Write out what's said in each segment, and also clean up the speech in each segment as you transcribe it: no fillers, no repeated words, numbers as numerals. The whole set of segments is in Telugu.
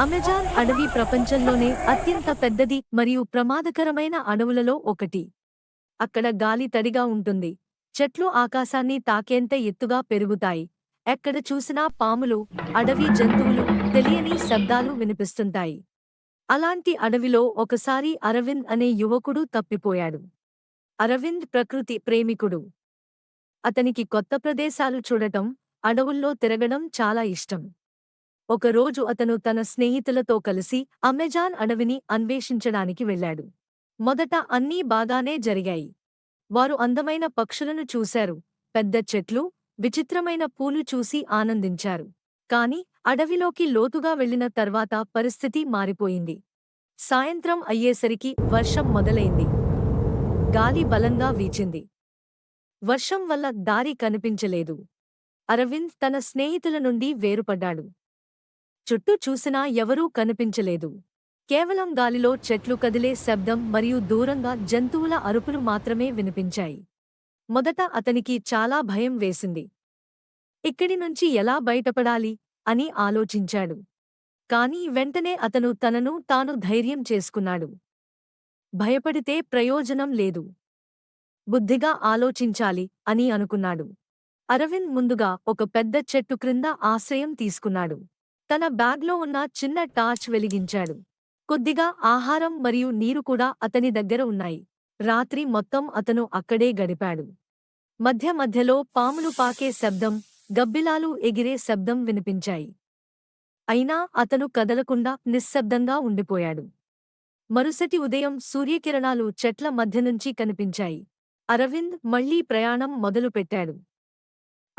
అమెజాన్ అడవి ప్రపంచంలోనే అత్యంత పెద్దది మరియు ప్రమాదకరమైన అడవులలో ఒకటి. అక్కడ గాలి తడిగా ఉంటుంది. చెట్లు ఆకాశాన్ని తాకేంత ఎత్తుగా పెరుగుతాయి. ఎక్కడ చూసినా పాములు, అడవి జంతువులు, తెలియని శబ్దాలు వినిపిస్తుంటాయి. అలాంటి అడవిలో ఒకసారి అరవింద్ అనే యువకుడు తప్పిపోయాడు. అరవింద్ ప్రకృతి ప్రేమికుడు. అతనికి కొత్త ప్రదేశాలు చూడటం, అడవుల్లో తిరగడం చాలా ఇష్టం. ఒకరోజు అతను తన స్నేహితులతో కలిసి అమెజాన్ అడవిని అన్వేషించడానికి వెళ్ళాడు. మొదట అన్నీ బాగానే జరిగాయి. వారు అందమైన పక్షులను చూశారు, పెద్ద చెట్లు, విచిత్రమైన పూలు చూసి ఆనందించారు. కాని అడవిలోకి లోతుగా వెళ్లిన తర్వాత పరిస్థితి మారిపోయింది. సాయంత్రం అయ్యేసరికి వర్షం మొదలైంది. గాలి బలంగా వీచింది. వర్షం వల్ల దారి కనిపించలేదు. అరవింద్ తన స్నేహితుల నుండి వేరుపడ్డాడు. చుట్టూ చూసినా ఎవరూ కనిపించలేదు. కేవలం గాలిలో చెట్లు కదిలే శబ్దం మరియు దూరంగా జంతువుల అరుపులు మాత్రమే వినిపించాయి. మొదట అతనికి చాలా భయం వేసింది. ఇక్కడి నుంచి ఎలా బయటపడాలి అని ఆలోచించాడు. కానీ వెంటనే అతను తనను తాను ధైర్యం చేసుకున్నాడు. భయపడితే ప్రయోజనం లేదు. బుద్ధిగా ఆలోచించాలి అని అనుకున్నాడు. అరవింద్ ముందుగా ఒక పెద్ద చెట్టు క్రింద ఆశ్రయం తీసుకున్నాడు. తన బ్యాగ్లో ఉన్న చిన్న టార్చ్ వెలిగించాడు. కొద్దిగా ఆహారం మరియు నీరు కూడా అతని దగ్గర ఉన్నాయి. రాత్రి మొత్తం అతను అక్కడే గడిపాడు. మధ్య మధ్యలో పాములు పాకే శబ్దం, గబ్బిలాలు ఎగిరే శబ్దం వినిపించాయి. అయినా అతను కదలకుండా నిశ్శబ్దంగా ఉండిపోయాడు. మరుసటి ఉదయం సూర్యకిరణాలు చెట్ల మధ్యనుంచి కనిపించాయి. అరవింద్ మళ్లీ ప్రయాణం మొదలుపెట్టాడు.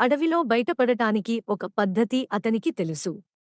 అడవిలో బయటపడటానికి ఒక పద్ధతి అతనికి తెలుసు.